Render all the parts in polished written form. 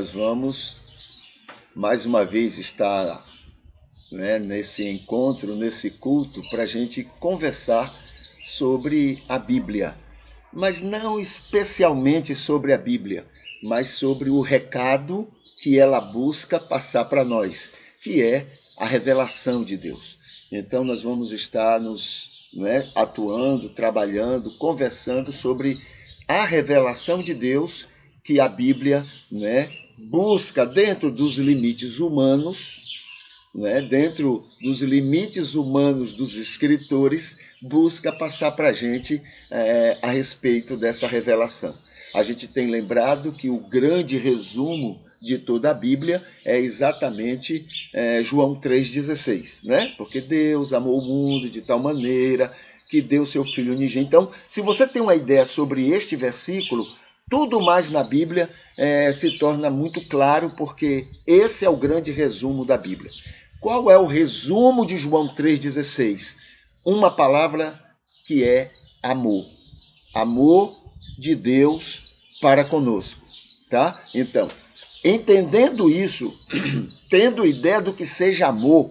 nós vamos mais uma vez estar, nesse encontro, nesse culto, para a gente conversar sobre a Bíblia. Mas não especialmente sobre a Bíblia, mas sobre o recado que ela busca passar para nós, que é a revelação de Deus. Então nós vamos estar atuando, trabalhando, conversando sobre a revelação de Deus que a Bíblia busca dentro dos limites humanos, dentro dos limites humanos dos escritores, busca passar para a gente a respeito dessa revelação. A gente tem lembrado que o grande resumo de toda a Bíblia é exatamente João 3,16, Porque Deus amou o mundo de tal maneira que deu seu Filho unigênito. Então, se você tem uma ideia sobre este versículo, tudo mais na Bíblia se torna muito claro, porque esse é o grande resumo da Bíblia. Qual é o resumo de João 3,16? Uma palavra que é amor. Amor de Deus para conosco, tá? Então, entendendo isso, tendo ideia do que seja amor,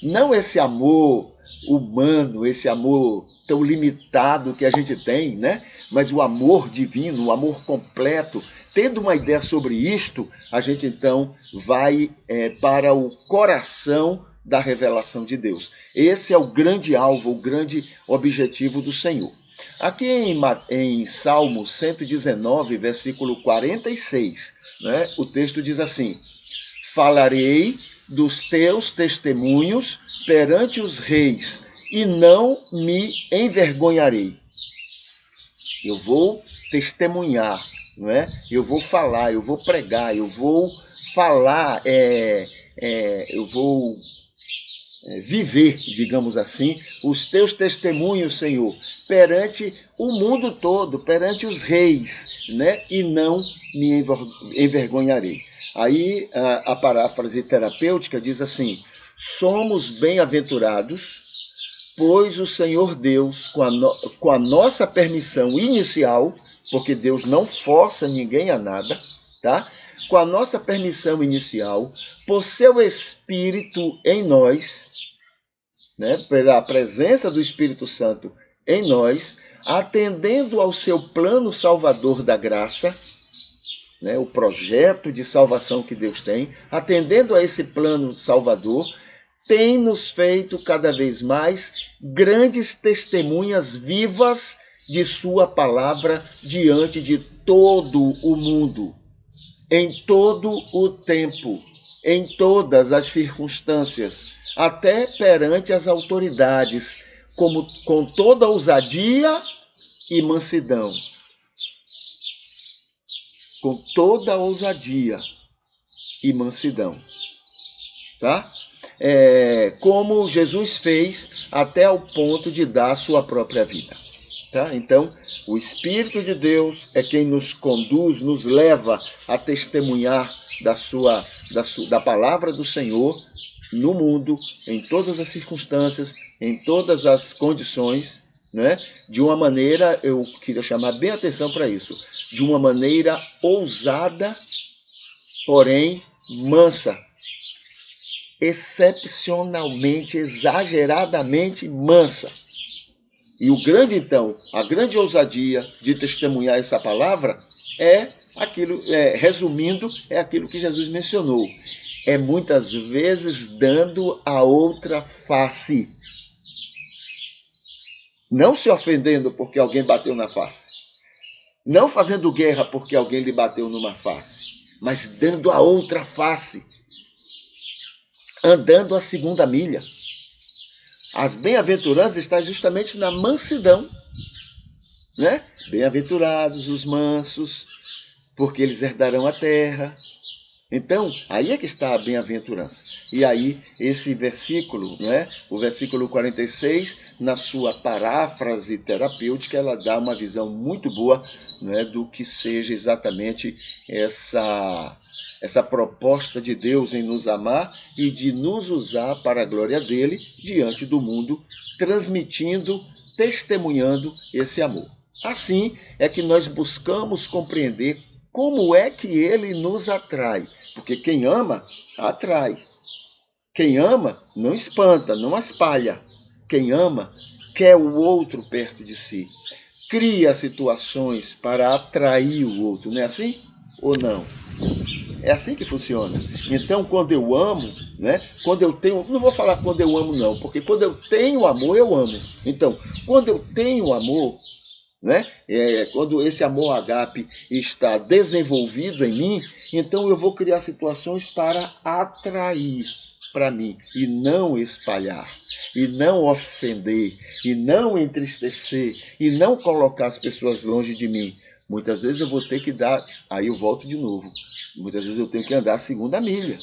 não esse amor humano, esse amor tão limitado que a gente tem, mas o amor divino, o amor completo. Tendo uma ideia sobre isto, a gente então vai para o coração da revelação de Deus. Esse é o grande alvo, o grande objetivo do Senhor. Aqui em Salmo 119, versículo 46, o texto diz assim: falarei dos teus testemunhos perante os reis, e não me envergonharei. Eu vou testemunhar, eu vou falar, eu vou pregar, eu vou falar, eu vou viver, digamos assim, os teus testemunhos, Senhor, perante o mundo todo, perante os reis, e não me envergonharei. Aí a paráfrase terapêutica diz assim: somos bem-aventurados, pois o Senhor Deus, com a nossa permissão inicial, porque Deus não força ninguém a nada, tá? Com a nossa permissão inicial, por seu Espírito em nós, pela presença do Espírito Santo em nós, atendendo ao seu plano salvador da graça, o projeto de salvação que Deus tem, atendendo a esse plano salvador, tem nos feito cada vez mais grandes testemunhas vivas de sua palavra diante de todo o mundo, em todo o tempo, em todas as circunstâncias, até perante as autoridades, com toda ousadia e mansidão. Com toda ousadia e mansidão. Tá? Como Jesus fez até ao ponto de dar a sua própria vida. Tá? Então, o Espírito de Deus é quem nos conduz, nos leva a testemunhar da palavra do Senhor no mundo, em todas as circunstâncias, em todas as condições, de uma maneira, eu queria chamar bem a atenção para isso, de uma maneira ousada, porém mansa, excepcionalmente, exageradamente mansa. E a grande ousadia de testemunhar essa palavra é aquilo, resumindo, é aquilo que Jesus mencionou. É muitas vezes dando a outra face. Não se ofendendo porque alguém bateu na face. Não fazendo guerra porque alguém lhe bateu numa face. Mas dando a outra face. Andando a segunda milha. As bem-aventuranças estão justamente na mansidão. Bem-aventurados os mansos, porque eles herdarão a terra. Então, aí é que está a bem-aventurança. E aí, esse versículo, o versículo 46, na sua paráfrase terapêutica, ela dá uma visão muito boa, do que seja exatamente essa proposta de Deus em nos amar e de nos usar para a glória dele diante do mundo, transmitindo, testemunhando esse amor. Assim é que nós buscamos compreender como é que ele nos atrai? Porque quem ama, atrai. Quem ama, não espanta, não espalha. Quem ama, quer o outro perto de si. Cria situações para atrair o outro, não é assim? Ou não? É assim que funciona. Então, quando eu amo, né? Quando eu tenho, não vou falar quando eu amo não, porque quando eu tenho amor, eu amo. Então, quando eu tenho amor, né? Quando esse amor agape está desenvolvido em mim, então eu vou criar situações para atrair para mim e não espalhar, e não ofender, e não entristecer, e não colocar as pessoas longe de mim. Muitas vezes eu vou ter que dar, aí eu volto de novo, muitas vezes eu tenho que andar a segunda milha.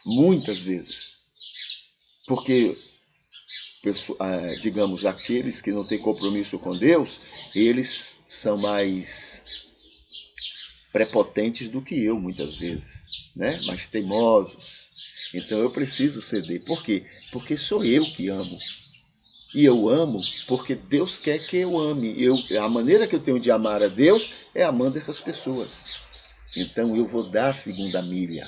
Muitas vezes. Porque, digamos, aqueles que não têm compromisso com Deus, eles são mais prepotentes do que eu, muitas vezes, né? Mais teimosos. Então eu preciso ceder. Por quê? Porque sou eu que amo. E eu amo porque Deus quer que eu ame. A maneira que eu tenho de amar a Deus é amando essas pessoas. Então eu vou dar a segunda milha.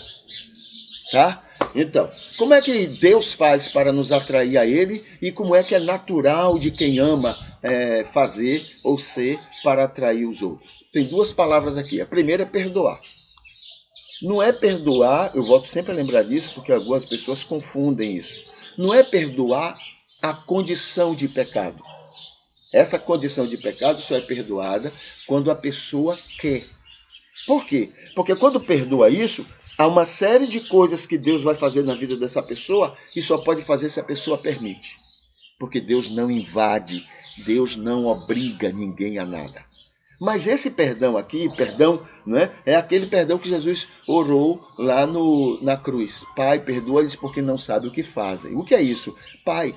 Tá? Então, como é que Deus faz para nos atrair a Ele e como é que é natural de quem ama fazer ou ser para atrair os outros? Tem duas palavras aqui. A primeira é perdoar. Não é perdoar, eu volto sempre a lembrar disso porque algumas pessoas confundem isso. Não é perdoar a condição de pecado. Essa condição de pecado só é perdoada quando a pessoa quer. Por quê? Porque quando perdoa isso, há uma série de coisas que Deus vai fazer na vida dessa pessoa e só pode fazer se a pessoa permite. Porque Deus não invade, Deus não obriga ninguém a nada. Mas esse perdão aqui, perdão, né, é aquele perdão que Jesus orou lá na cruz. Pai, perdoa-lhes porque não sabem o que fazem. O que é isso? Pai,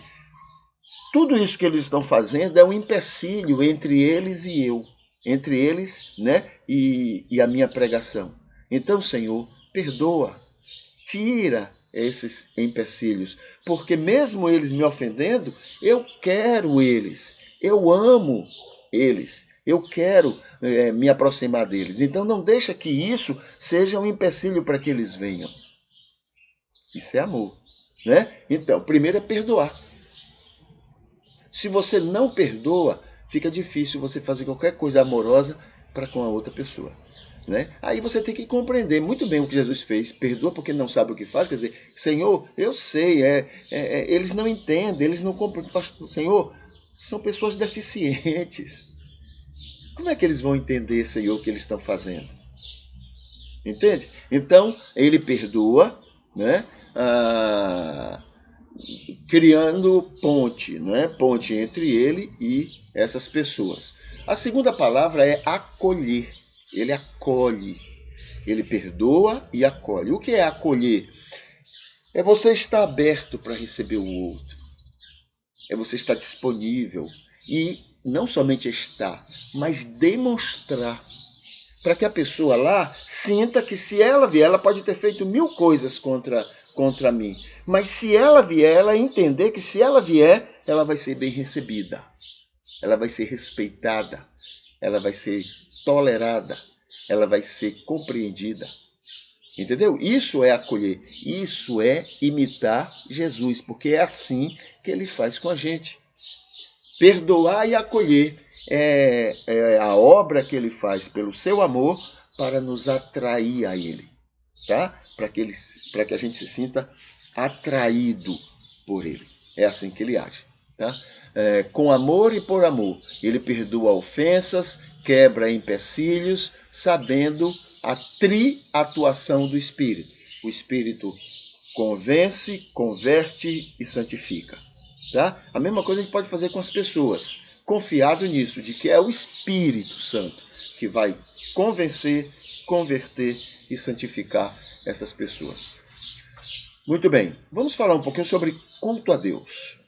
tudo isso que eles estão fazendo é um empecilho entre eles e eu. Entre eles, né, e a minha pregação. Então, Senhor, perdoa, tira esses empecilhos, porque mesmo eles me ofendendo, eu quero eles, eu amo eles, eu quero me aproximar deles. Então não deixa que isso seja um empecilho para que eles venham. Isso é amor, né? Então, primeiro é perdoar. Se você não perdoa, fica difícil você fazer qualquer coisa amorosa para com a outra pessoa. Né? Aí você tem que compreender muito bem o que Jesus fez. Perdoa porque não sabe o que faz. Quer dizer, Senhor, eu sei, eles não entendem, eles não compreendem. Senhor, são pessoas deficientes. Como é que eles vão entender, Senhor, o que eles estão fazendo? Entende? Então, ele perdoa, né? Criando ponte, né? Ponte entre ele e essas pessoas. A segunda palavra é acolher. Ele acolhe, ele perdoa e acolhe. O que é acolher? É você estar aberto para receber o outro. É você estar disponível e não somente estar, mas demonstrar para que a pessoa lá sinta que se ela vier, ela pode ter feito 1000 coisas contra mim, mas se ela vier, ela entender que se ela vier, ela vai ser bem recebida, ela vai ser respeitada, ela vai ser tolerada, ela vai ser compreendida. Entendeu? Isso é acolher, isso é imitar Jesus, porque é assim que ele faz com a gente. Perdoar e acolher é a obra que ele faz pelo seu amor para nos atrair a ele, tá? Para que a gente se sinta atraído por ele. É assim que ele age, tá? Com amor e por amor. Ele perdoa ofensas, quebra empecilhos, sabendo a triatuação do Espírito. O Espírito convence, converte e santifica. Tá? A mesma coisa a gente pode fazer com as pessoas, confiado nisso, de que é o Espírito Santo que vai convencer, converter e santificar essas pessoas. Muito bem, vamos falar um pouquinho sobre culto a Deus.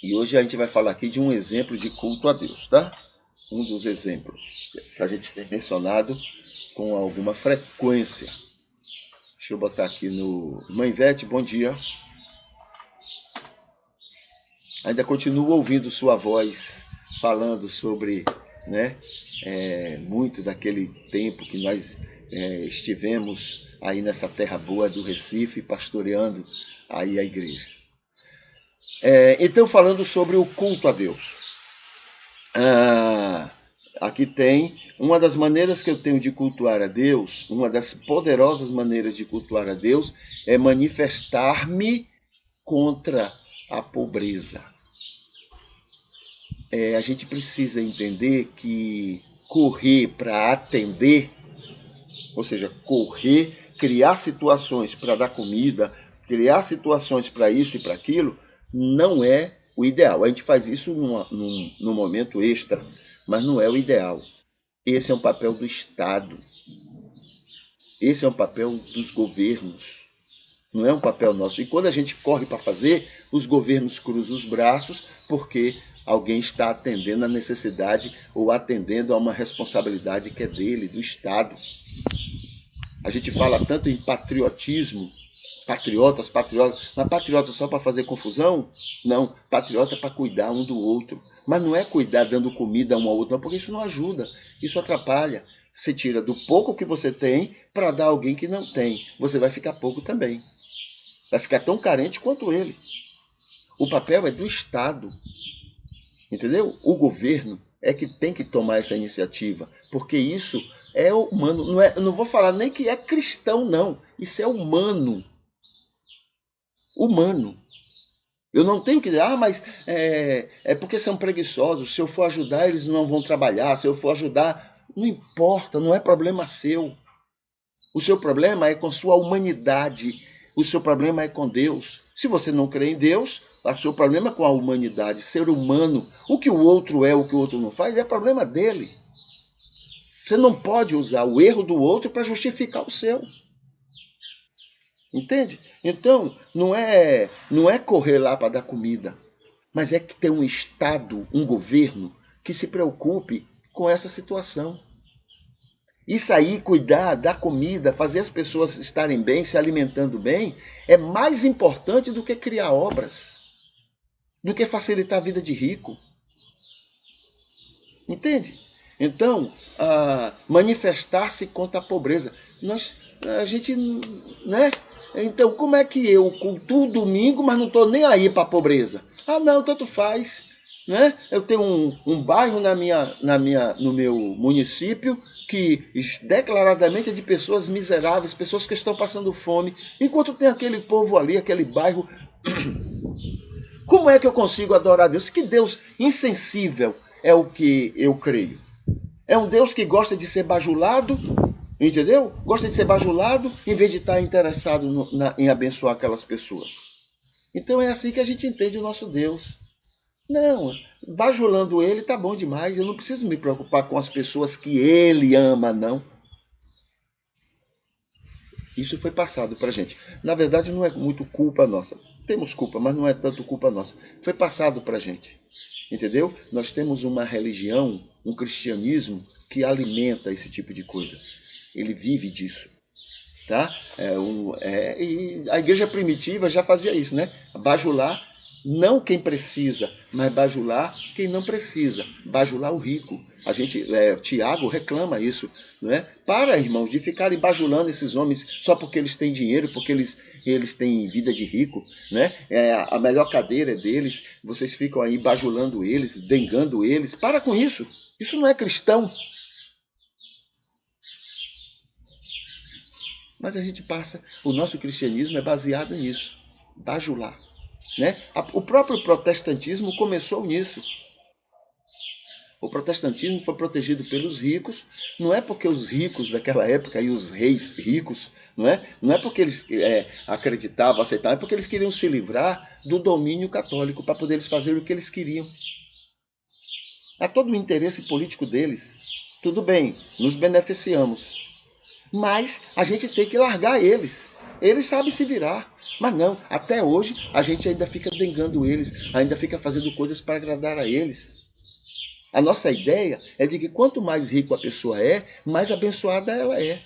E hoje a gente vai falar aqui de um exemplo de culto a Deus, tá? Um dos exemplos que a gente tem mencionado com alguma frequência. Deixa eu botar aqui no... Mãe Ivete, bom dia. Ainda continuo ouvindo sua voz falando sobre, né, muito daquele tempo que nós estivemos aí nessa terra boa do Recife, pastoreando aí a igreja. Então, falando sobre o culto a Deus. Aqui tem uma das maneiras que eu tenho de cultuar a Deus, uma das poderosas maneiras de cultuar a Deus é manifestar-me contra a pobreza. A gente precisa entender que correr para atender, ou seja, correr, criar situações para dar comida, criar situações para isso e para aquilo, não é o ideal. A gente faz isso num momento extra, mas não é o ideal. Esse é um papel do Estado. Esse é um papel dos governos. Não é um papel nosso. E quando a gente corre para fazer, os governos cruzam os braços porque alguém está atendendo a necessidade ou atendendo a uma responsabilidade que é dele, do Estado. A gente fala tanto em patriotismo, patriotas, mas patriota só para fazer confusão? Não, patriota para cuidar um do outro. Mas não é cuidar dando comida um ao outro, não, porque isso não ajuda, isso atrapalha. Você tira do pouco que você tem para dar a alguém que não tem. Você vai ficar pouco também. Vai ficar tão carente quanto ele. O papel é do Estado. Entendeu? O governo é que tem que tomar essa iniciativa, porque isso é humano. Não vou falar nem que é cristão, não. Isso é humano. Humano. Eu não tenho que dizer, mas é porque são preguiçosos. Se eu for ajudar, eles não vão trabalhar. Se eu for ajudar, não importa, não é problema seu. O seu problema é com sua humanidade. O seu problema é com Deus. Se você não crê em Deus, o seu problema é com a humanidade, ser humano. O que o outro é, o que o outro não faz, é problema dele. Você não pode usar o erro do outro para justificar o seu. Entende? Então, não é correr lá para dar comida, mas é que ter um Estado, um governo, que se preocupe com essa situação. Isso aí, cuidar, dar comida, fazer as pessoas estarem bem, se alimentando bem, é mais importante do que criar obras, do que facilitar a vida de rico. Entende? Então, manifestar-se contra a pobreza. A gente, né? Então, como é que eu cultuo domingo, mas não estou nem aí para a pobreza? Não, tanto faz. Né? Eu tenho um bairro no meu município que declaradamente é de pessoas miseráveis, pessoas que estão passando fome, enquanto tem aquele povo ali, aquele bairro. Como é que eu consigo adorar a Deus? Que Deus insensível é o que eu creio. É um Deus que gosta de ser bajulado, entendeu? Gosta de ser bajulado em vez de estar interessado em abençoar aquelas pessoas. Então é assim que a gente entende o nosso Deus. Não, bajulando ele tá bom demais. Eu não preciso me preocupar com as pessoas que ele ama, não. Isso foi passado para a gente. Na verdade, não é muito culpa nossa. Temos culpa, mas não é tanto culpa nossa. Foi passado para a gente. Entendeu? Nós temos uma religião, um cristianismo que alimenta esse tipo de coisa. Ele vive disso. Tá? E a igreja primitiva já fazia isso, né? Bajular não quem precisa, mas bajular quem não precisa. Bajular o rico. Tiago reclama isso. Né? Para, irmãos, de ficarem bajulando esses homens só porque eles têm dinheiro, porque eles têm vida de rico. Né? A melhor cadeira é deles. Vocês ficam aí bajulando eles, dengando eles. Para com isso. Isso não é cristão. Mas a gente passa, o nosso cristianismo é baseado nisso, bajular. Né? O próprio protestantismo começou nisso. O protestantismo foi protegido pelos ricos, não é porque os ricos daquela época e os reis ricos, não é porque eles acreditavam, aceitavam, é porque eles queriam se livrar do domínio católico para poder eles fazerem o que eles queriam. Há todo o interesse político deles. Tudo bem, nos beneficiamos. Mas a gente tem que largar eles. Eles sabem se virar. Mas não, até hoje a gente ainda fica dengando eles, ainda fica fazendo coisas para agradar a eles. A nossa ideia é de que quanto mais rico a pessoa é, mais abençoada ela é.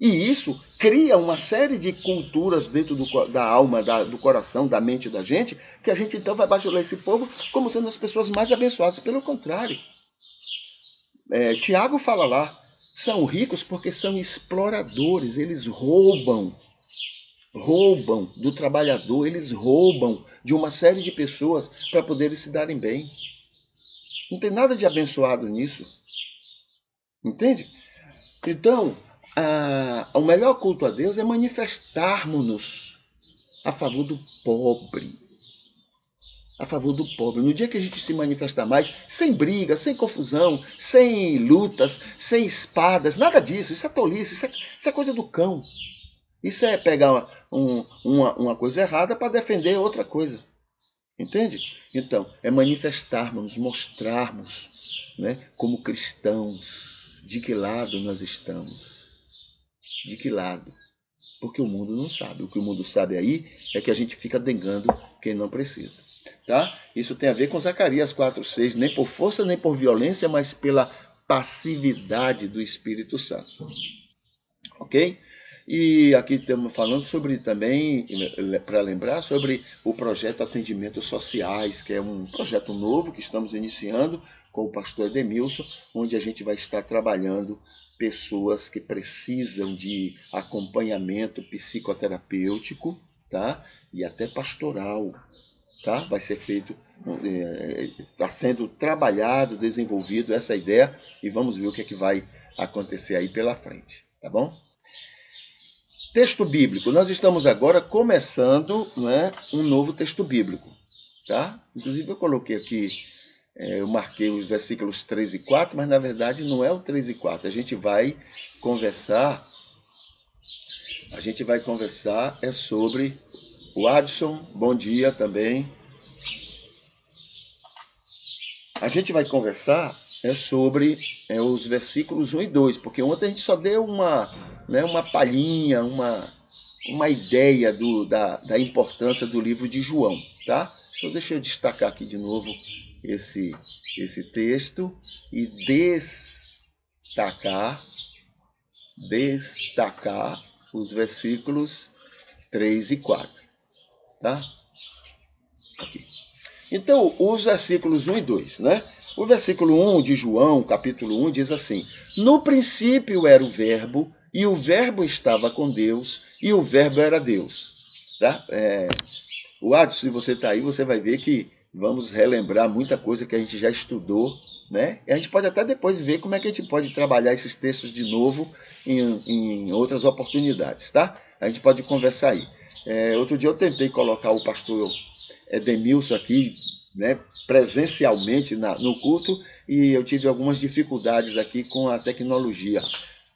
E isso cria uma série de culturas dentro da alma, do coração, da mente da gente, que a gente então vai bajular esse povo como sendo as pessoas mais abençoadas. Pelo contrário. Tiago fala lá, são ricos porque são exploradores, eles roubam do trabalhador, eles roubam de uma série de pessoas para poderem se darem bem. Não tem nada de abençoado nisso. Entende? Então, o melhor culto a Deus é manifestarmos-nos a favor do pobre. A favor do pobre. No dia que a gente se manifestar mais, sem briga, sem confusão, sem lutas, sem espadas, nada disso. Isso é tolice, isso é coisa do cão. Isso é pegar uma coisa errada para defender outra coisa. Entende? Então, é manifestarmos, mostrarmos, né, como cristãos, de que lado nós estamos. De que lado? Porque o mundo não sabe. O que o mundo sabe aí é que a gente fica dengando quem não precisa. Tá? Isso tem a ver com Zacarias 4:6, nem por força nem por violência, mas pela passividade do Espírito Santo. Ok? E aqui estamos falando sobre também, para lembrar, sobre o projeto Atendimentos Sociais, que é um projeto novo que estamos iniciando com o pastor Edemilson, onde a gente vai estar trabalhando pessoas que precisam de acompanhamento psicoterapêutico, tá? E até pastoral. Tá? Vai ser feito, está sendo trabalhado, desenvolvido essa ideia e vamos ver o que é que vai acontecer aí pela frente, tá bom? Texto bíblico, nós estamos agora começando, né, um novo texto bíblico, tá? Inclusive eu coloquei aqui, eu marquei os versículos 3 e 4, mas na verdade não é o 3 e 4, a gente vai conversar sobre o Adson, bom dia também. A gente vai conversar sobre os versículos 1 e 2, porque ontem a gente só deu uma palhinha, uma ideia da importância do livro de João, tá? Então deixa eu destacar aqui de novo esse texto e destacar os versículos 3 e 4, tá? Aqui. Então, os versículos 1 e 2, né? O versículo 1 de João, capítulo 1, diz assim: no princípio era o verbo, e o verbo estava com Deus, e o verbo era Deus. Tá? O Adson, se você está aí, você vai ver que vamos relembrar muita coisa que a gente já estudou, né? E a gente pode até depois ver como é que a gente pode trabalhar esses textos de novo em outras oportunidades, tá? A gente pode conversar aí. Outro dia eu tentei colocar o pastor Edemilson aqui, né, presencialmente no culto, e eu tive algumas dificuldades aqui com a tecnologia.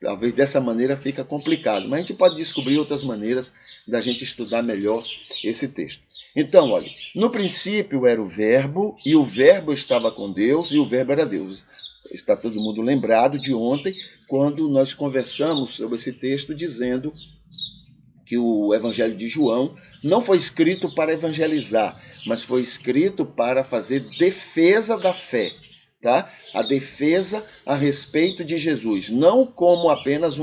Talvez dessa maneira fica complicado, mas a gente pode descobrir outras maneiras da gente estudar melhor esse texto. Então, olha, no princípio era o verbo, e o verbo estava com Deus, e o verbo era Deus. Está todo mundo lembrado de ontem, quando nós conversamos sobre esse texto, dizendo que o Evangelho de João não foi escrito para evangelizar, mas foi escrito para fazer defesa da fé, tá? A defesa a respeito de Jesus, não como apenas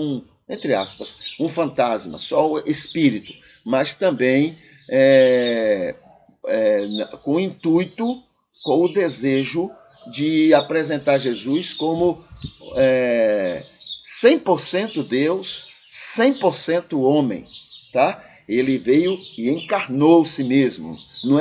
entre aspas, um fantasma, só o espírito, mas também com o intuito, com o desejo de apresentar Jesus como 100% Deus, 100% homem. Tá? Ele veio e encarnou-se mesmo. Não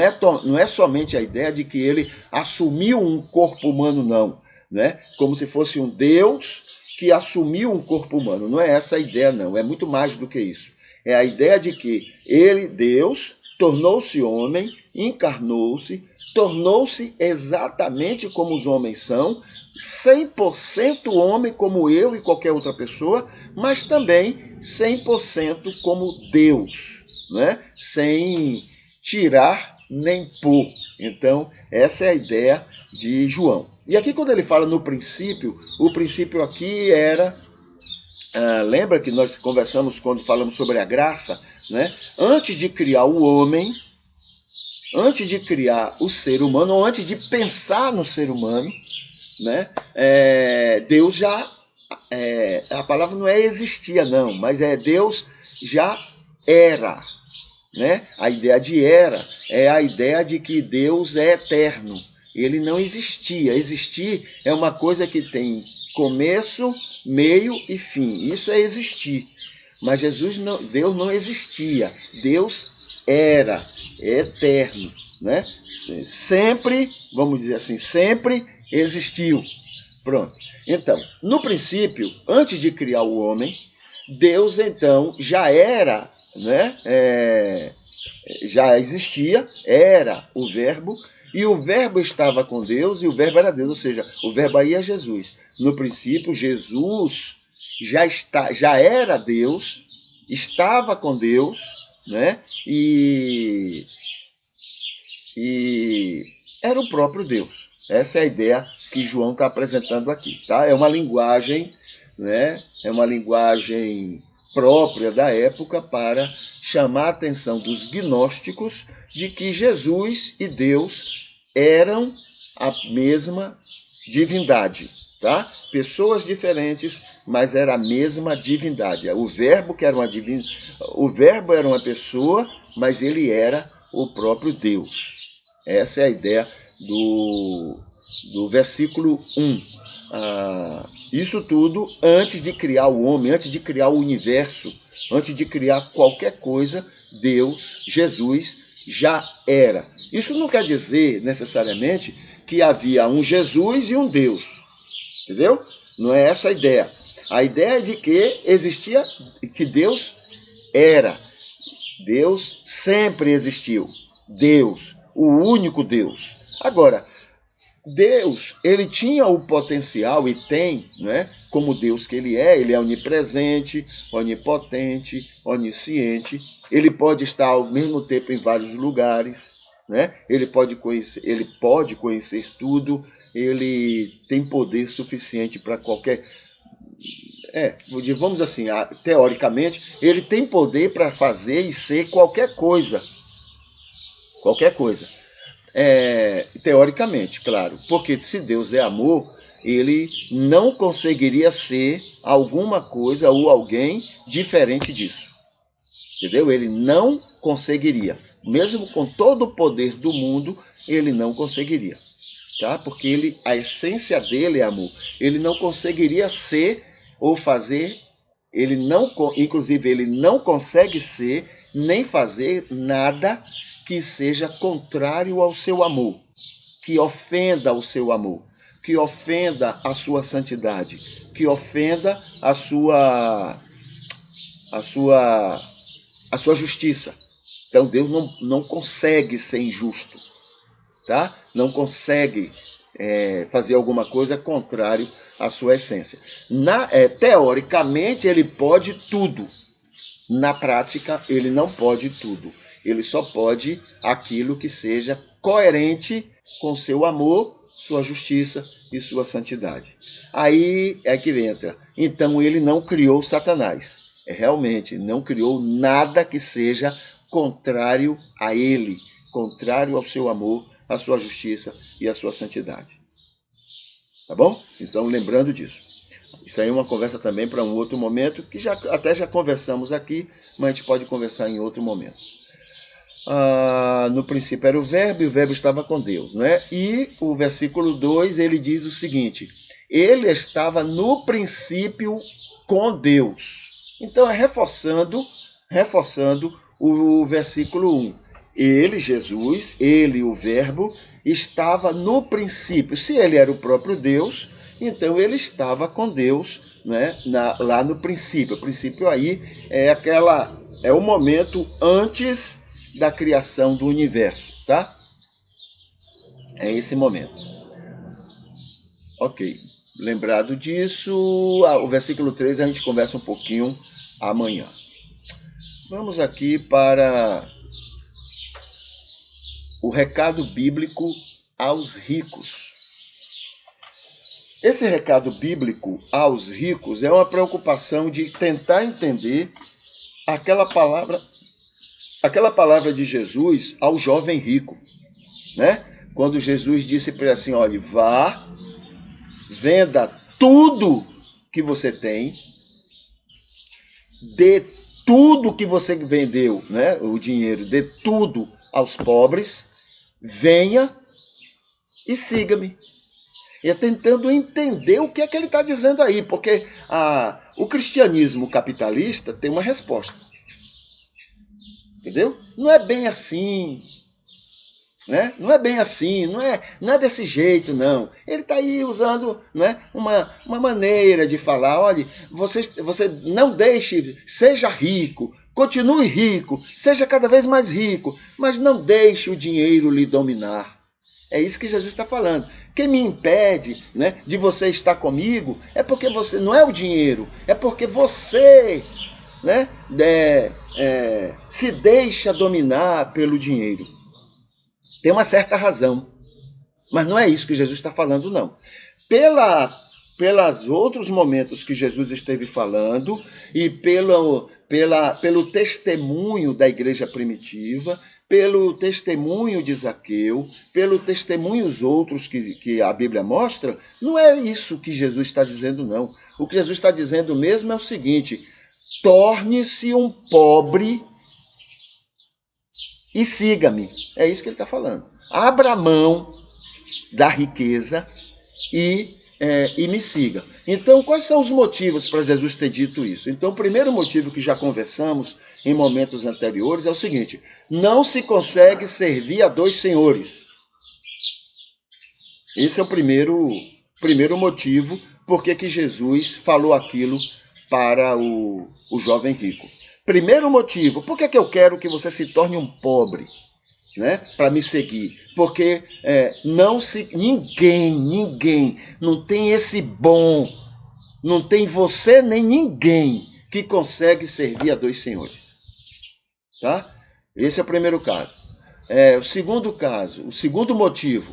é somente a ideia de que ele assumiu um corpo humano, não. Né? Como se fosse um Deus que assumiu um corpo humano. Não é essa a ideia, não. É muito mais do que isso. É a ideia de que ele, Deus, tornou-se homem, encarnou-se, tornou-se exatamente como os homens são, 100% homem como eu e qualquer outra pessoa, mas também 100% como Deus, né? Sem tirar nem pôr. Então, essa é a ideia de João. E aqui quando ele fala no princípio, o princípio aqui era... lembra que nós conversamos quando falamos sobre a graça, né? Antes de criar o homem, antes de criar o ser humano, ou antes de pensar no ser humano, né? Deus já... a palavra não é existia, não, mas Deus já era. Né? A ideia de era é a ideia de que Deus é eterno. Ele não existia. Existir é uma coisa que tem começo, meio e fim. Isso é existir. Mas Deus não existia. Deus era, é eterno, né? Sempre, vamos dizer assim, sempre existiu. Pronto. Então, no princípio, antes de criar o homem, Deus então já era, né? Já existia, era o Verbo, e o Verbo estava com Deus, e o Verbo era Deus, ou seja, o Verbo aí é Jesus. No princípio, Jesus já era Deus, estava com Deus, né? E era o próprio Deus. Essa é a ideia que João está apresentando aqui, tá? É uma linguagem, né? É uma linguagem própria da época para chamar a atenção dos gnósticos de que Jesus e Deus eram a mesma divindade, tá? Pessoas diferentes, mas era a mesma divindade. O Verbo o Verbo era uma pessoa, mas ele era o próprio Deus. Essa é a ideia do versículo 1. Isso tudo antes de criar o homem, antes de criar o universo, antes de criar qualquer coisa, Deus, Jesus, já era. Isso não quer dizer necessariamente que havia um Jesus e um Deus. Entendeu? Não é essa a ideia. A ideia é de que existia, que Deus era. Deus sempre existiu. Deus, o único Deus. Agora, Deus, ele tinha o potencial e tem, né, como Deus que ele é onipresente, onipotente, onisciente, ele pode estar ao mesmo tempo em vários lugares, né? Ele pode conhecer tudo, ele tem poder suficiente para qualquer... vamos assim, teoricamente, ele tem poder para fazer e ser qualquer coisa. Qualquer coisa. Teoricamente, claro, porque se Deus é amor, ele não conseguiria ser alguma coisa ou alguém diferente disso. Entendeu? Ele não conseguiria. Mesmo com todo o poder do mundo, ele não conseguiria. Tá? Porque a essência dele é amor. Ele não conseguiria ser ou fazer, inclusive ele não consegue ser nem fazer nada que seja contrário ao seu amor, que ofenda o seu amor, que ofenda a sua santidade, que ofenda a sua justiça. Então Deus não consegue ser injusto, tá? Não consegue fazer alguma coisa contrário à sua essência. Teoricamente ele pode tudo. Na prática ele não pode tudo. Ele só pode aquilo que seja coerente com seu amor, sua justiça e sua santidade. Aí é que entra. Então ele não criou Satanás. Realmente, não criou nada que seja contrário a ele, contrário ao seu amor, à sua justiça e à sua santidade. Tá bom? Então, lembrando disso. Isso aí é uma conversa também para um outro momento, que até já conversamos aqui, mas a gente pode conversar em outro momento. No princípio era o Verbo, e o Verbo estava com Deus, né? E o versículo 2, ele diz o seguinte: ele estava no princípio com Deus. Então é reforçando o versículo 1. Ele, Jesus, ele, o Verbo, estava no princípio. Se ele era o próprio Deus, então ele estava com Deus, né? Lá no princípio. O princípio aí é o momento antes da criação do universo, tá? É esse momento. Ok. Lembrado disso, o versículo 3 a gente conversa um pouquinho amanhã. Vamos aqui para o recado bíblico aos ricos. Esse recado bíblico aos ricos é uma preocupação de tentar entender aquela palavra de Jesus ao jovem rico, né? Quando Jesus disse para ele assim, olha, vá, venda tudo que você tem, dê tudo que você vendeu, né? O dinheiro, dê tudo aos pobres, venha e siga-me. E é tentando entender o que é que ele está dizendo aí, porque o cristianismo capitalista tem uma resposta. Entendeu? Não é bem assim, né? Não é bem assim, não é desse jeito, não. Ele está aí usando, né, uma maneira de falar, olha, você não deixe, seja rico, continue rico, seja cada vez mais rico, mas não deixe o dinheiro lhe dominar. É isso que Jesus está falando. Quem me impede, né, de você estar comigo é porque você não é o dinheiro, é porque você, né, se deixa dominar pelo dinheiro. Tem uma certa razão, mas não é isso que Jesus está falando, não. Pelos outros momentos que Jesus esteve falando e pelo testemunho da igreja primitiva, pelo testemunho de Zaqueu, pelo testemunhos outros que a Bíblia mostra, não é isso que Jesus está dizendo, não. O que Jesus está dizendo mesmo é o seguinte: torne-se um pobre e siga-me. É isso que ele está falando. Abra mão da riqueza e me siga. Então, quais são os motivos para Jesus ter dito isso? Então, o primeiro motivo que já conversamos em momentos anteriores é o seguinte: não se consegue servir a dois senhores. Esse é o primeiro motivo por que Jesus falou aquilo para o jovem rico. Primeiro motivo, por que eu quero que você se torne um pobre, né, para me seguir? Porque ninguém, não tem esse bom, não tem você nem ninguém que consegue servir a dois senhores. Tá? Esse é o primeiro caso. O segundo motivo,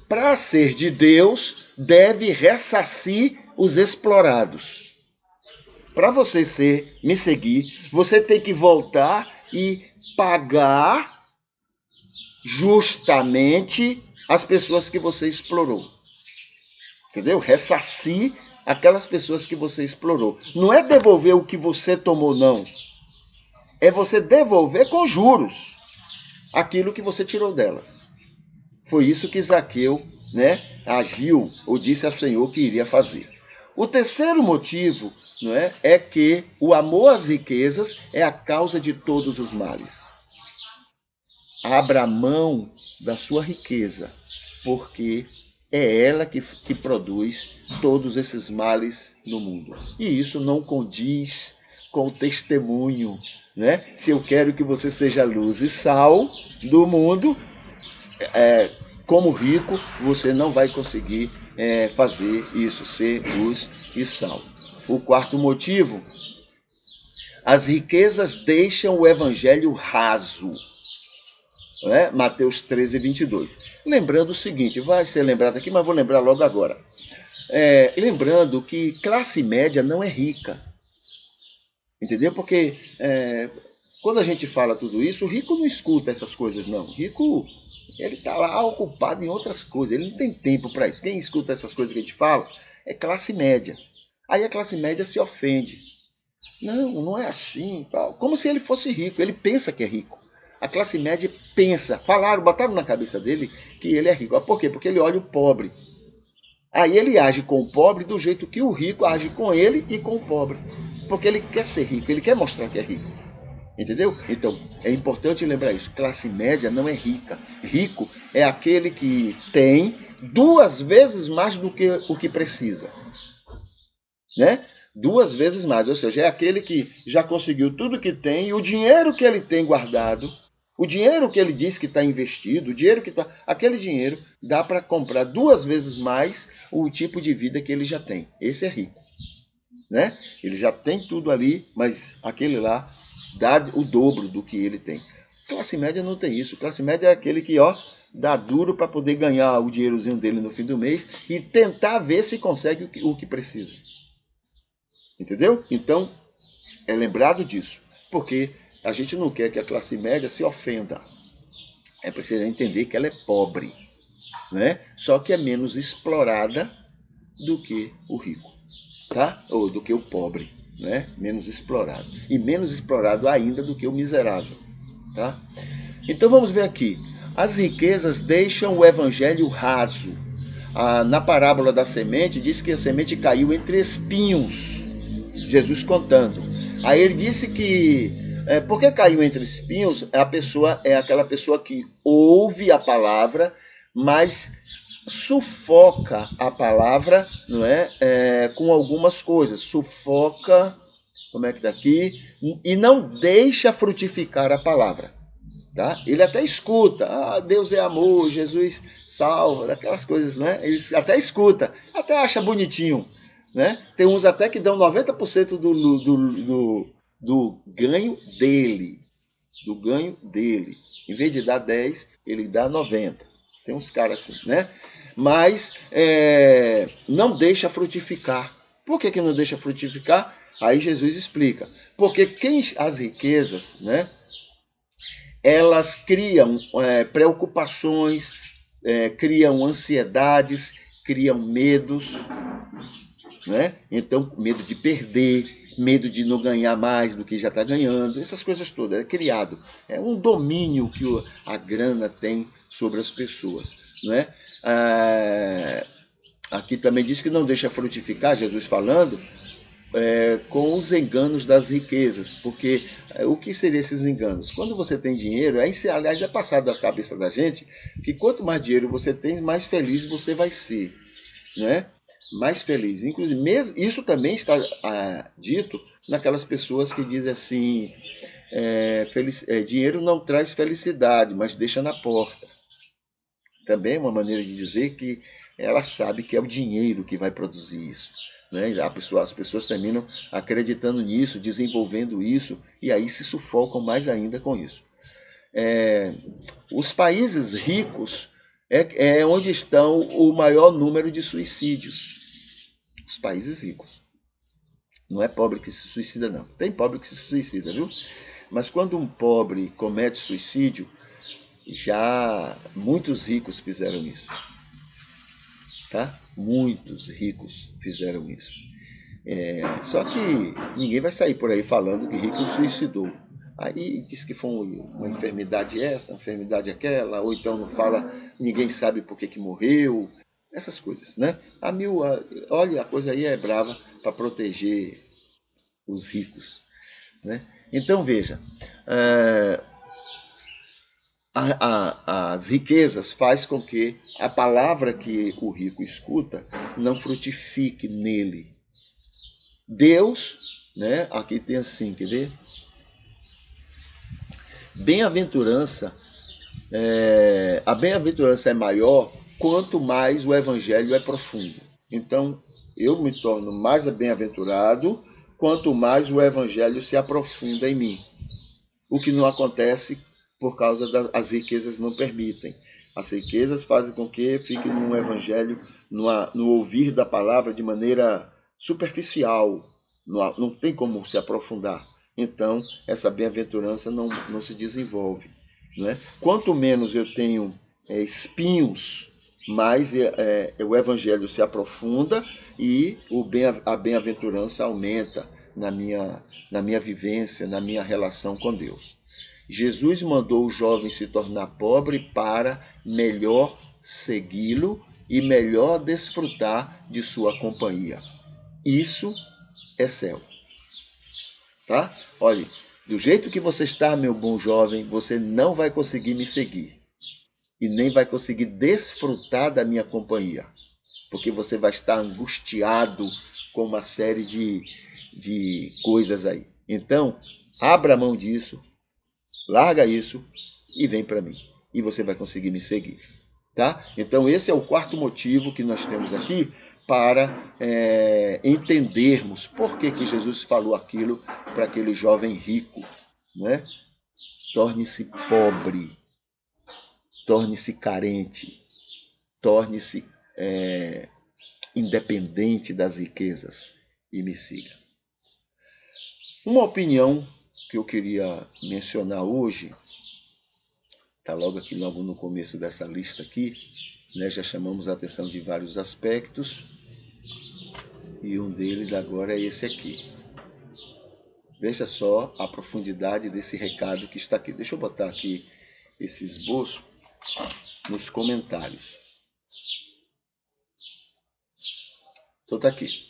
para ser de Deus, deve ressarcir os explorados. Para você me seguir, você tem que voltar e pagar justamente as pessoas que você explorou. Entendeu? Ressarcir aquelas pessoas que você explorou. Não é devolver o que você tomou, não. É você devolver com juros aquilo que você tirou delas. Foi isso que Zaqueu, né, agiu ou disse ao Senhor que iria fazer. O terceiro motivo, não é que o amor às riquezas é a causa de todos os males. Abra mão da sua riqueza, porque é ela que produz todos esses males no mundo. E isso não condiz com o testemunho, né? Se eu quero que você seja luz e sal do mundo, como rico, você não vai conseguir fazer isso, ser luz e sal. O quarto motivo: as riquezas deixam o evangelho raso. Mateus 13, 22. Lembrando o seguinte, vai ser lembrado aqui, mas vou lembrar logo agora. Lembrando que classe média não é rica. Entendeu? Porque quando a gente fala tudo isso, o rico não escuta essas coisas, não. O rico, ele está lá ocupado em outras coisas, ele não tem tempo para isso. Quem escuta essas coisas que a gente fala é classe média. Aí a classe média se ofende. Não é assim. Como se ele fosse rico, ele pensa que é rico. A classe média pensa, botaram na cabeça dele que ele é rico. Por quê? Porque ele olha o pobre. Aí ele age com o pobre do jeito que o rico age com ele e com o pobre. Porque ele quer ser rico, ele quer mostrar que é rico. Entendeu? Então, é importante lembrar isso. Classe média não é rica. Rico é aquele que tem 2 vezes mais do que o que precisa. Né? 2 vezes mais. Ou seja, é aquele que já conseguiu tudo que tem e o dinheiro que ele tem guardado, o dinheiro que ele diz que está investido, aquele dinheiro dá para comprar 2 vezes mais o tipo de vida que ele já tem. Esse é rico. Né? Ele já tem tudo ali, mas aquele lá dá o dobro do que ele tem. Classe média não tem isso. Classe média é aquele que dá duro para poder ganhar o dinheirozinho dele no fim do mês e tentar ver se consegue o que precisa. Entendeu? Então, é lembrado disso. Porque a gente não quer que a classe média se ofenda. É preciso entender que ela é pobre. Né? Só que é menos explorada do que o rico. Tá? Ou do que o pobre. Né? Menos explorado. E menos explorado ainda do que o miserável. Tá? Então vamos ver aqui. as riquezas deixam o evangelho raso. Na parábola da semente, diz que a semente caiu entre espinhos. Jesus contando. Aí ele disse que porque caiu entre espinhos, a pessoa é aquela pessoa que ouve a palavra, mas sufoca a palavra, não é? Com algumas coisas. Sufoca, como é que está aqui? E não deixa frutificar a palavra. Tá? Ele até escuta, Deus é amor, Jesus salva, aquelas coisas, né? Ele até escuta, até acha bonitinho, né? Tem uns até que dão 90% do ganho dele, Em vez de dar 10, ele dá 90. Tem uns caras assim, né? Mas não deixa frutificar. Por que não deixa frutificar? Aí Jesus explica. Porque as riquezas, né? Elas criam preocupações, criam ansiedades, criam medos, né? Então, medo de perder, medo de não ganhar mais do que já está ganhando, essas coisas todas. É criado. É um domínio que a grana tem sobre as pessoas, né? Aqui também diz que não deixa frutificar, Jesus falando, com os enganos das riquezas, porque o que seriam esses enganos? Quando você tem dinheiro, aliás, é passado da cabeça da gente que quanto mais dinheiro você tem, mais feliz você vai ser, né? Mais feliz. Inclusive, isso também está dito naquelas pessoas que dizem assim, dinheiro não traz felicidade, mas deixa na porta. Também é uma maneira de dizer que ela sabe que é o dinheiro que vai produzir isso. Né? As pessoas terminam acreditando nisso, desenvolvendo isso, e aí se sufocam mais ainda com isso. Os países ricos é onde estão o maior número de suicídios. Os países ricos. Não é pobre que se suicida, não. Tem pobre que se suicida, viu? Mas quando um pobre comete suicídio, já muitos ricos fizeram isso. Tá? Muitos ricos fizeram isso. Só que ninguém vai sair por aí falando que rico suicidou. Aí diz que foi uma enfermidade essa, uma enfermidade aquela, ou então não fala, ninguém sabe por que morreu. Essas coisas, né? Olha, a coisa aí é brava para proteger os ricos, né? Então veja, as riquezas faz com que a palavra que o rico escuta não frutifique nele. Deus, né? Aqui tem assim, quer ver? A bem-aventurança é maior quanto mais o evangelho é profundo. Então, eu me torno mais bem-aventurado quanto mais o evangelho se aprofunda em mim. O que não acontece por causa das riquezas não permitem. As riquezas fazem com que fique no evangelho, no ouvir da palavra de maneira superficial. Não tem como se aprofundar. Então, essa bem-aventurança não se desenvolve. Né? Quanto menos eu tenho espinhos, mais o evangelho se aprofunda e a bem-aventurança aumenta na minha vivência, na minha relação com Deus. Jesus mandou o jovem se tornar pobre para melhor segui-lo e melhor desfrutar de sua companhia. Isso é céu. Tá? Olhe, do jeito que você está, meu bom jovem, você não vai conseguir me seguir. E nem vai conseguir desfrutar da minha companhia. Porque você vai estar angustiado com uma série de coisas aí. Então, abra a mão disso, larga isso e vem para mim. E você vai conseguir me seguir. Tá? Então, esse é o quarto motivo que nós temos aqui para entendermos por que Jesus falou aquilo para aquele jovem rico. Né? Torne-se pobre, torne-se carente, torne-se independente das riquezas e me siga. Uma opinião que eu queria mencionar hoje, está logo no começo dessa lista aqui, né? Já chamamos a atenção de vários aspectos, e um deles agora é esse aqui. Veja só a profundidade desse recado que está aqui. Deixa eu botar aqui esse esboço nos comentários. Então tá aqui.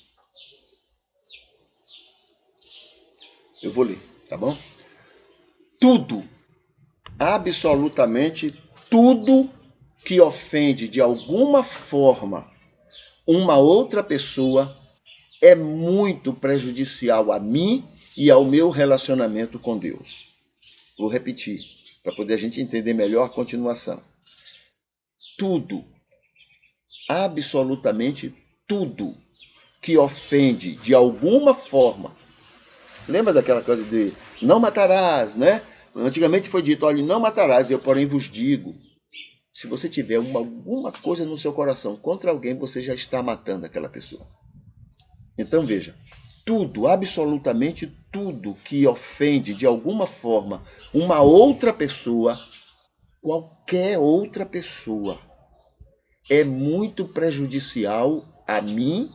Eu vou ler, tá bom? Tudo, absolutamente tudo que ofende de alguma forma uma outra pessoa é muito prejudicial a mim e ao meu relacionamento com Deus. Vou repetir, para poder a gente entender melhor a continuação. Tudo, absolutamente tudo que ofende de alguma forma. Lembra daquela coisa de não matarás, né? Antigamente foi dito, olha, não matarás, eu porém vos digo. Se você tiver alguma coisa no seu coração contra alguém, você já está matando aquela pessoa. Então veja, tudo, absolutamente tudo que ofende de alguma forma uma outra pessoa, qualquer outra pessoa, é muito prejudicial a mim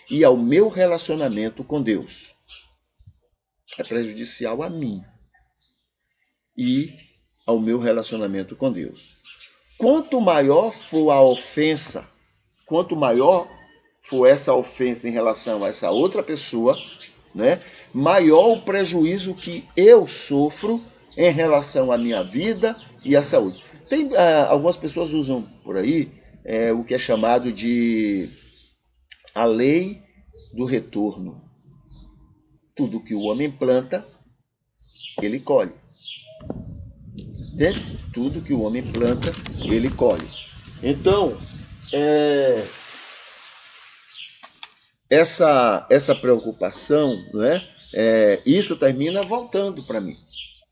e ao meu relacionamento com Deus. É prejudicial a mim e ao meu relacionamento com Deus. Quanto maior for a ofensa, quanto maior for essa ofensa em relação a essa outra pessoa, né, maior o prejuízo que eu sofro em relação à minha vida e à saúde. Tem algumas pessoas usam por aí o que é chamado de a lei do retorno. Tudo que o homem planta, ele colhe. Entende? Tudo que o homem planta, ele colhe. Então, essa preocupação, né, isso termina voltando para mim.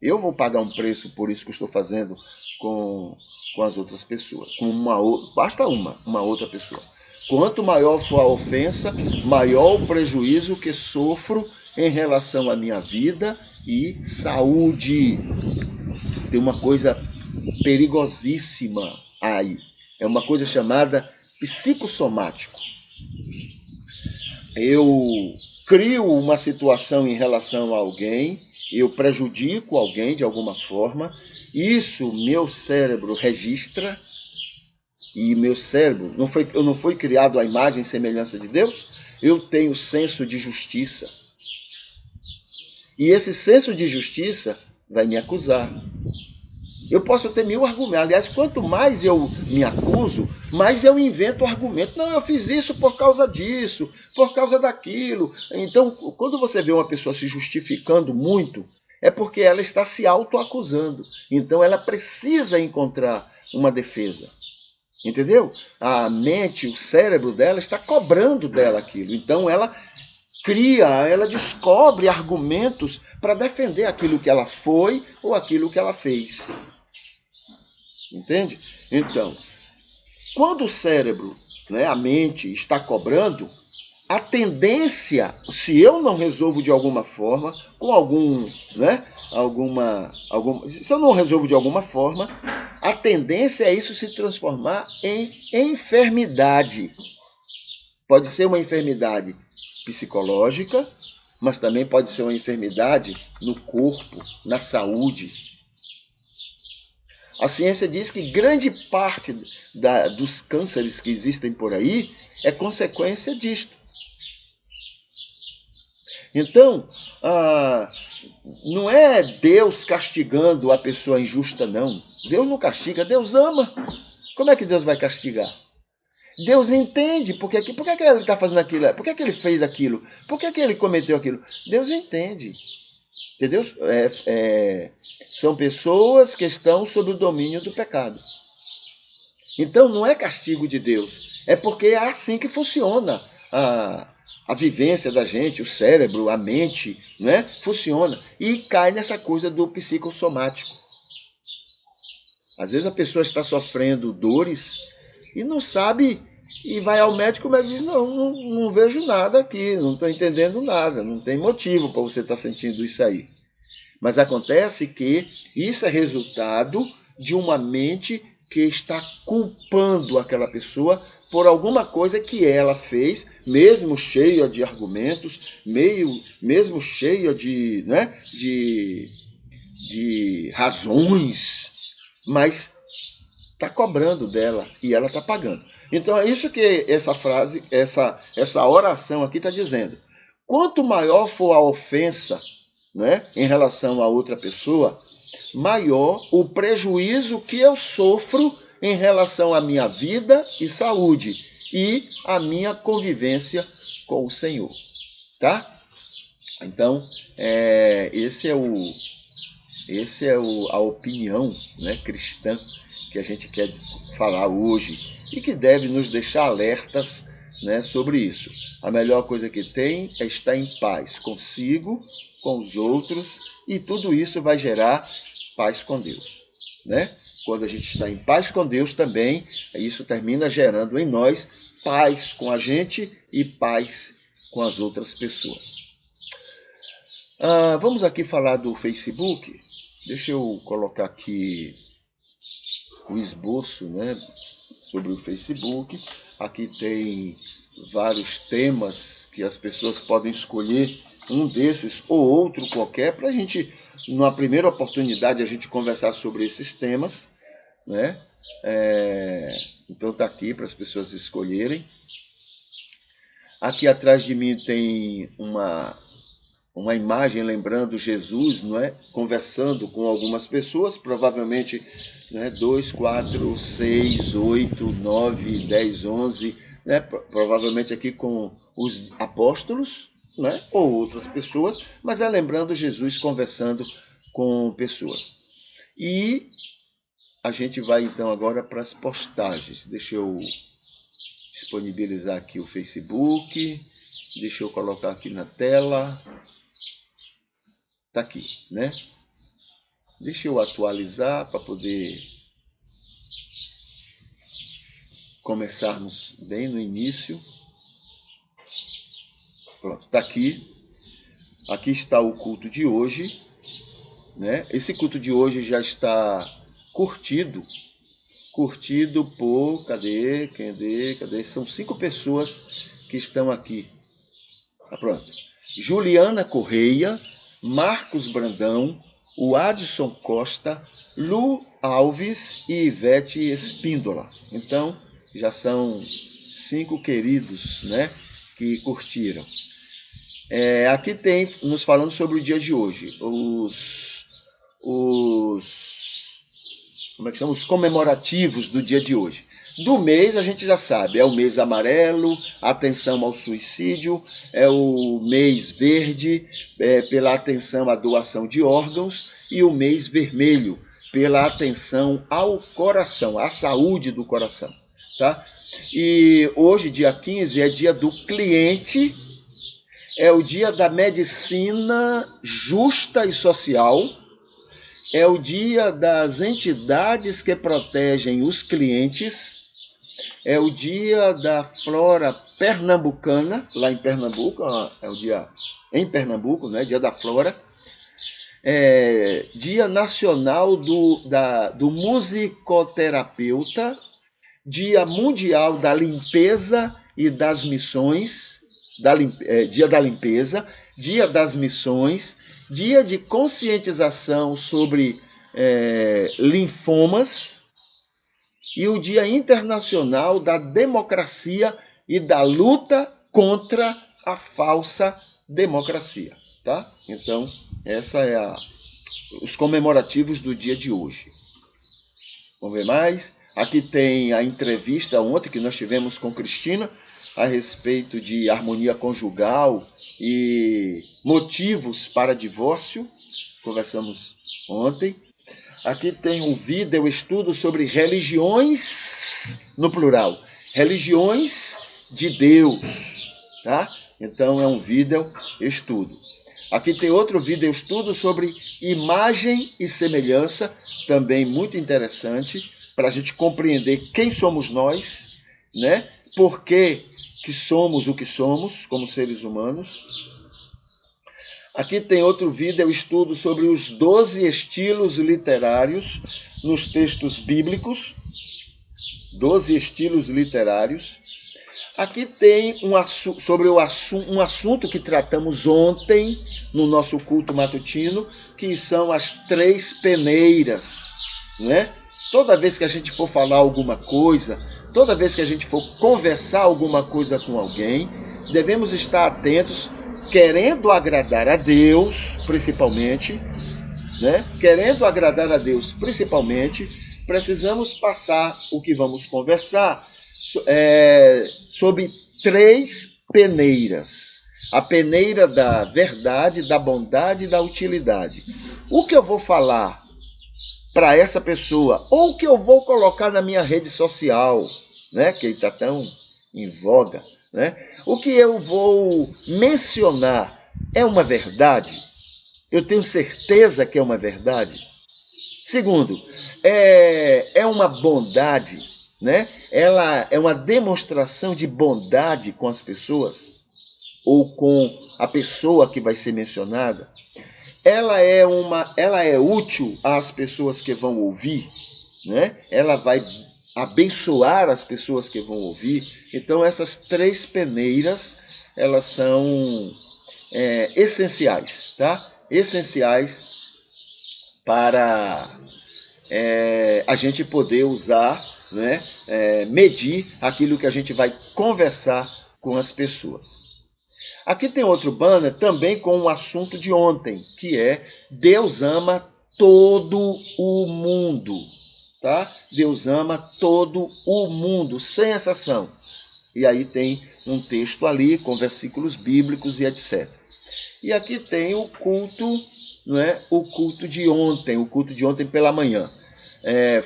Eu vou pagar um preço por isso que eu estou fazendo com as outras pessoas. Basta uma outra pessoa. Quanto maior for a ofensa, maior o prejuízo que sofro em relação à minha vida e saúde. Tem uma coisa perigosíssima aí. É uma coisa chamada psicossomático. Eu crio uma situação em relação a alguém, eu prejudico alguém de alguma forma, isso meu cérebro registra, e meu cérebro, eu não fui criado à imagem e semelhança de Deus, eu tenho senso de justiça. E esse senso de justiça vai me acusar. Eu posso ter 1000 argumentos. Aliás, quanto mais eu me acuso, mais eu invento argumento. Não, eu fiz isso por causa disso, por causa daquilo. Então, quando você vê uma pessoa se justificando muito, é porque ela está se autoacusando. Então, ela precisa encontrar uma defesa. Entendeu? A mente, o cérebro dela está cobrando dela aquilo. Então, ela descobre argumentos para defender aquilo que ela foi ou aquilo que ela fez. Entende? Então, quando o cérebro, né, a mente, está cobrando, a tendência, se eu não resolvo de alguma forma, se eu não resolvo de alguma forma, a tendência é isso se transformar em enfermidade. Pode ser uma enfermidade psicológica, mas também pode ser uma enfermidade no corpo, na saúde. A ciência diz que grande parte dos cânceres que existem por aí é consequência disto. Então, não é Deus castigando a pessoa injusta, não. Deus não castiga, Deus ama. Como é que Deus vai castigar? Deus entende por que ele está fazendo aquilo, por que ele fez aquilo, por que ele cometeu aquilo. Deus entende. Entendeu? São pessoas que estão sob o domínio do pecado. Então não é castigo de Deus, é porque é assim que funciona a vivência da gente, o cérebro, a mente, né? Funciona. E cai nessa coisa do psicossomático. Às vezes a pessoa está sofrendo dores e não sabe, e vai ao médico, mas diz, não vejo nada aqui, não estou entendendo nada, não tem motivo para você estar sentindo isso aí. Mas acontece que isso é resultado de uma mente que está culpando aquela pessoa por alguma coisa que ela fez, mesmo cheia de argumentos, mesmo cheia de razões, mas está cobrando dela e ela está pagando. Então é isso que essa frase, essa oração aqui está dizendo. Quanto maior for a ofensa, né, em relação a outra pessoa, maior o prejuízo que eu sofro em relação à minha vida e saúde e à minha convivência com o Senhor. Tá? Então, esse é a opinião, né, cristã que a gente quer falar hoje e que deve nos deixar alertas, né, sobre isso. A melhor coisa que tem é estar em paz consigo, com os outros, e tudo isso vai gerar paz com Deus. Né? Quando a gente está em paz com Deus também, isso termina gerando em nós paz com a gente e paz com as outras pessoas. Vamos aqui falar do Facebook. Deixa eu colocar aqui o esboço, né, sobre o Facebook. Aqui tem vários temas que as pessoas podem escolher um desses ou outro qualquer para a gente, numa primeira oportunidade, a gente conversar sobre esses temas, né? Então está aqui para as pessoas escolherem. Aqui atrás de mim tem uma imagem lembrando Jesus, não é? Conversando com algumas pessoas, provavelmente, né, 2, 4, 6, 8, 9, 10, 11, né? Provavelmente aqui com os apóstolos, né? Ou outras pessoas, mas é lembrando Jesus conversando com pessoas. E a gente vai então agora para as postagens. Deixa eu disponibilizar aqui o Facebook, deixa eu colocar aqui na tela. Está aqui, né? Deixa eu atualizar para poder começarmos bem no início. Pronto, está aqui. Aqui está o culto de hoje, né? Esse culto de hoje já está curtido por, cadê? São 5 pessoas que estão aqui. Pronto. Juliana Correia, Marcos Brandão, o Adson Costa, Lu Alves e Ivete Espíndola. Então, já são 5 queridos, né, que curtiram. Aqui tem, nos falando sobre o dia de hoje, como é que são? Os comemorativos do dia de hoje. Do mês a gente já sabe, é o mês amarelo, atenção ao suicídio, é o mês verde, pela atenção à doação de órgãos, e o mês vermelho, pela atenção ao coração, à saúde do coração. Tá? E hoje, dia 15, é dia do cliente, é o dia da medicina justa e social, é o dia das entidades que protegem os clientes, é o dia da flora pernambucana, lá em Pernambuco, é o dia em Pernambuco, né, dia da flora, dia nacional do musicoterapeuta, dia mundial da limpeza e das missões, dia da limpeza, dia das missões, dia de conscientização sobre linfomas e o dia internacional da democracia e da luta contra a falsa democracia, tá? Então, essa é os comemorativos do dia de hoje. Vamos ver mais? Aqui tem a entrevista ontem que nós tivemos com Cristina a respeito de harmonia conjugal e motivos para divórcio. Conversamos ontem. Aqui tem um vídeo estudo sobre religiões, no plural, religiões de Deus, tá? Então é um vídeo estudo. Aqui tem outro vídeo estudo sobre imagem e semelhança, também muito interessante, para a gente compreender quem somos nós, né? Por que somos o que somos como seres humanos. Aqui tem outro vídeo estudo sobre os 12 estilos literários nos textos bíblicos. 12 estilos literários. Aqui tem sobre um assunto que tratamos ontem no nosso culto matutino, que são as 3 peneiras, né? toda vez que a gente for falar alguma coisa, toda vez que a gente for conversar alguma coisa com alguém, devemos estar atentos, querendo agradar a Deus, principalmente, né? Querendo agradar a Deus, principalmente, precisamos passar o que vamos conversar sobre 3 peneiras. A peneira da verdade, da bondade e da utilidade. O que eu vou falar para essa pessoa, ou o que eu vou colocar na minha rede social, né, que está tão em voga, né? O que eu vou mencionar é uma verdade? Eu tenho certeza que é uma verdade? Segundo, é uma bondade, né? Ela é uma demonstração de bondade com as pessoas, ou com a pessoa que vai ser mencionada. Ela é útil às pessoas que vão ouvir, né? Ela vai abençoar as pessoas que vão ouvir. Então, essas 3 peneiras, elas são essenciais, tá? Essenciais para a gente poder usar, né? Medir aquilo que a gente vai conversar com as pessoas. Aqui tem outro banner também com o assunto de ontem, que é Deus ama todo o mundo, tá? Deus ama todo o mundo, sem exceção. E aí tem um texto ali com versículos bíblicos e etc. E aqui tem o culto, né? O culto de ontem pela manhã.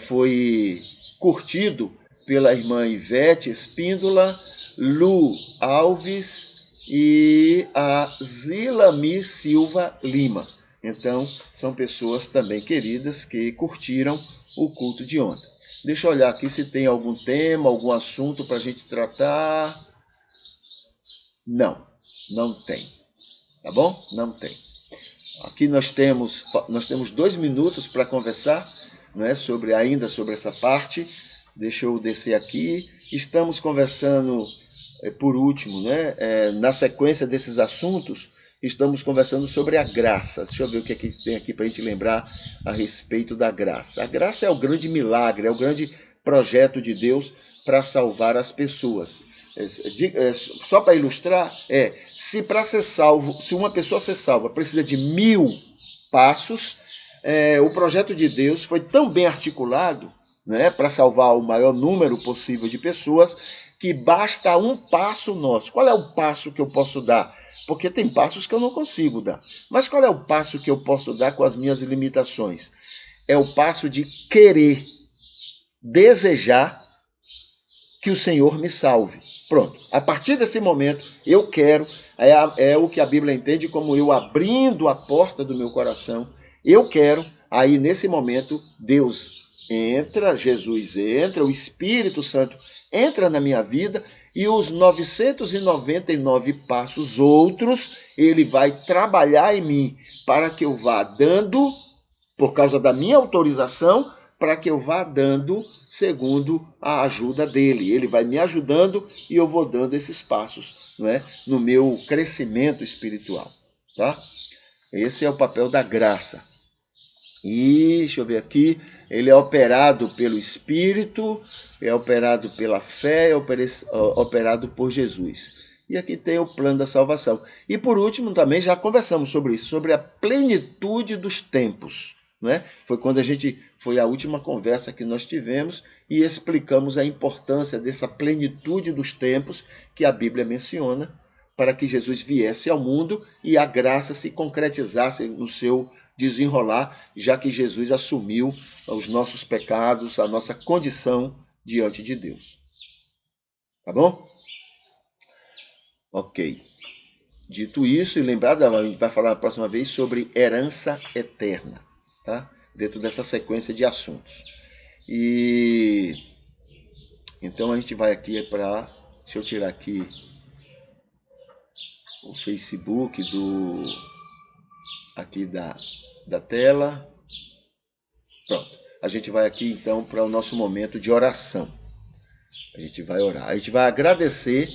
Foi curtido pela irmã Ivete Espíndola, Lu Alves e a Zilami Silva Lima. Então, são pessoas também queridas que curtiram o culto de ontem. Deixa eu olhar aqui se tem algum tema, algum assunto para a gente tratar. Não tem. Tá bom? Não tem. Aqui nós temos 2 minutos para conversar, né, sobre essa parte. Deixa eu descer aqui. Estamos conversando, por último, né, na sequência desses assuntos, estamos conversando sobre a graça. Deixa eu ver o que tem aqui para a gente lembrar a respeito da graça. A graça é o grande milagre, é o grande projeto de Deus para salvar as pessoas. Só para ilustrar, se uma pessoa ser salva precisa de 1000 passos, o projeto de Deus foi tão bem articulado, né, para salvar o maior número possível de pessoas, que basta um passo nosso. Qual é o passo que eu posso dar? Porque tem passos que eu não consigo dar. Mas qual é o passo que eu posso dar com as minhas limitações? É o passo de querer, desejar que o Senhor me salve. Pronto. A partir desse momento, eu quero, é o que a Bíblia entende como eu abrindo a porta do meu coração. Eu quero, aí nesse momento, Deus entra, Jesus entra, o Espírito Santo entra na minha vida e os 999 passos outros, ele vai trabalhar em mim para que eu vá dando, por causa da minha autorização, para que eu vá dando segundo a ajuda dele. Ele vai me ajudando e eu vou dando esses passos, né, no meu crescimento espiritual. Tá? Esse é o papel da graça. E, deixa eu ver aqui, ele é operado pelo Espírito, é operado pela fé, é operado por Jesus. E aqui tem o plano da salvação. E por último, também já conversamos sobre isso, sobre a plenitude dos tempos. Né? Foi a última conversa que nós tivemos e explicamos a importância dessa plenitude dos tempos que a Bíblia menciona para que Jesus viesse ao mundo e a graça se concretizasse no seu desenrolar, já que Jesus assumiu os nossos pecados, a nossa condição diante de Deus. Tá bom? Ok. Dito isso, e lembrado, a gente vai falar na próxima vez sobre herança eterna, tá? Dentro dessa sequência de assuntos. E então a gente vai aqui para... Deixa eu tirar aqui o Facebook aqui da tela. Pronto. A gente vai aqui então para o nosso momento de oração. A gente vai orar. A gente vai agradecer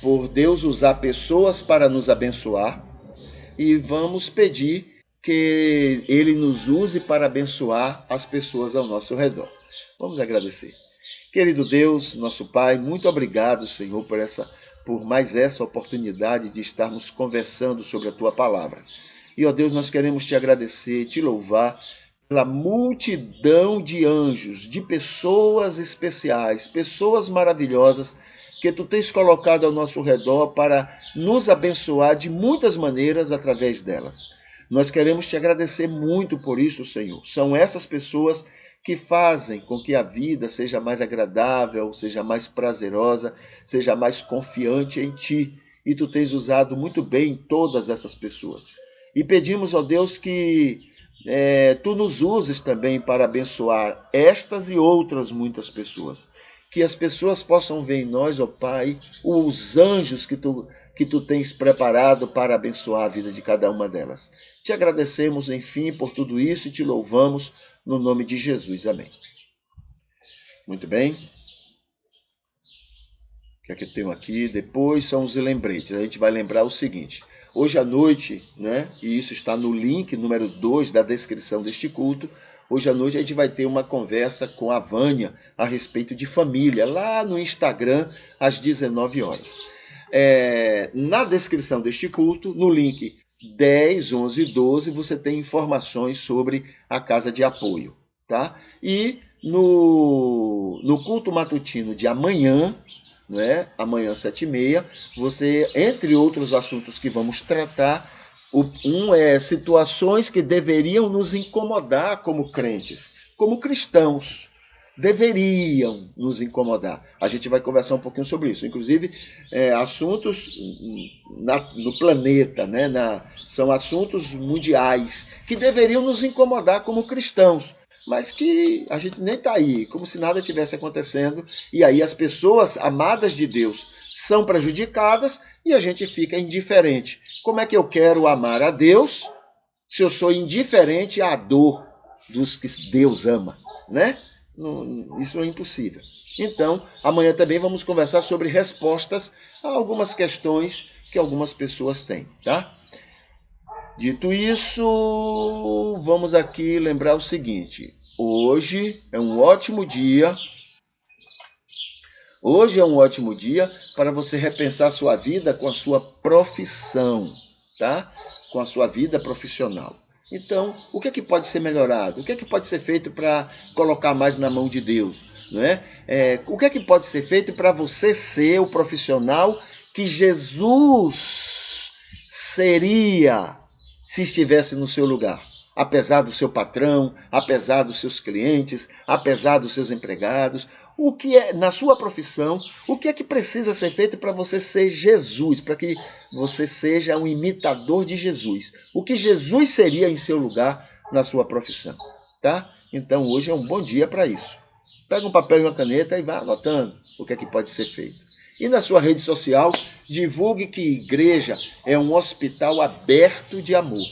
por Deus usar pessoas para nos abençoar e vamos pedir que Ele nos use para abençoar as pessoas ao nosso redor. Vamos agradecer. Querido Deus, nosso Pai, muito obrigado, Senhor, por mais essa oportunidade de estarmos conversando sobre a Tua palavra. E, ó Deus, nós queremos Te agradecer, Te louvar pela multidão de anjos, de pessoas especiais, pessoas maravilhosas que Tu tens colocado ao nosso redor para nos abençoar de muitas maneiras através delas. Nós queremos Te agradecer muito por isso, Senhor. São essas pessoas que fazem com que a vida seja mais agradável, seja mais prazerosa, seja mais confiante em Ti. E Tu tens usado muito bem todas essas pessoas. E pedimos, ó Deus, que Tu nos uses também para abençoar estas e outras muitas pessoas. Que as pessoas possam ver em nós, ó Pai, os anjos que Tu tens preparado para abençoar a vida de cada uma delas. Te agradecemos, enfim, por tudo isso e Te louvamos no nome de Jesus. Amém. Muito bem. O que é que eu tenho aqui? Depois são os lembretes. A gente vai lembrar o seguinte. Hoje à noite, né? E isso está no link número 2 da descrição deste culto. Hoje à noite a gente vai ter uma conversa com a Vânia a respeito de família, lá no Instagram, às 19 horas. Na descrição deste culto, no link 10, 11 e 12, você tem informações sobre a casa de apoio, tá? E no culto matutino de amanhã, né? Amanhã, 7h30, você, entre outros assuntos que vamos tratar, situações que deveriam nos incomodar como crentes, como cristãos. Deveriam nos incomodar. A gente vai conversar um pouquinho sobre isso. Inclusive, assuntos no planeta, né? São assuntos mundiais que deveriam nos incomodar como cristãos, mas que a gente nem está aí, como se nada tivesse acontecendo. E aí as pessoas amadas de Deus são prejudicadas e a gente fica indiferente. Como é que eu quero amar a Deus se eu sou indiferente à dor dos que Deus ama, né? Isso é impossível. Então, amanhã também vamos conversar sobre respostas a algumas questões que algumas pessoas têm, tá? Dito isso, vamos aqui lembrar o seguinte. Hoje é um ótimo dia. Hoje é um ótimo dia para você repensar a sua vida com a sua profissão, tá? Com a sua vida profissional. Então, o que é que pode ser melhorado? O que é que pode ser feito para colocar mais na mão de Deus? Não é? O que é que pode ser feito para você ser o profissional que Jesus seria se estivesse no seu lugar? Apesar do seu patrão, apesar dos seus clientes, apesar dos seus empregados, o que é na sua profissão, o que é que precisa ser feito para você ser Jesus, para que você seja um imitador de Jesus? O que Jesus seria em seu lugar na sua profissão, tá? Então hoje é um bom dia para isso. Pega um papel e uma caneta e vá anotando o que é que pode ser feito. E na sua rede social, divulgue que igreja é um hospital aberto de amor.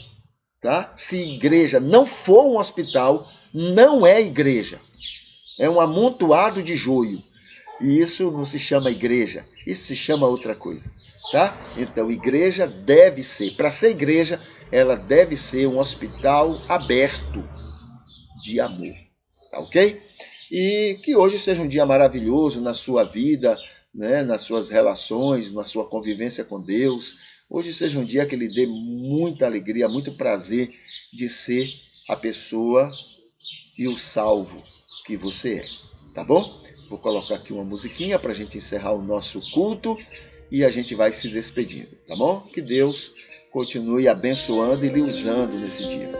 Tá? Se igreja não for um hospital, não é igreja. É um amontoado de joio. E isso não se chama igreja, isso se chama outra coisa. Tá? Então, igreja deve ser, para ser igreja, ela deve ser um hospital aberto de amor. Tá ok? E que hoje seja um dia maravilhoso na sua vida, né? Nas suas relações, na sua convivência com Deus. Hoje seja um dia que lhe dê muita alegria, muito prazer de ser a pessoa e o salvo que você é, tá bom? Vou colocar aqui uma musiquinha para a gente encerrar o nosso culto e a gente vai se despedindo, tá bom? Que Deus continue abençoando e lhe usando nesse dia.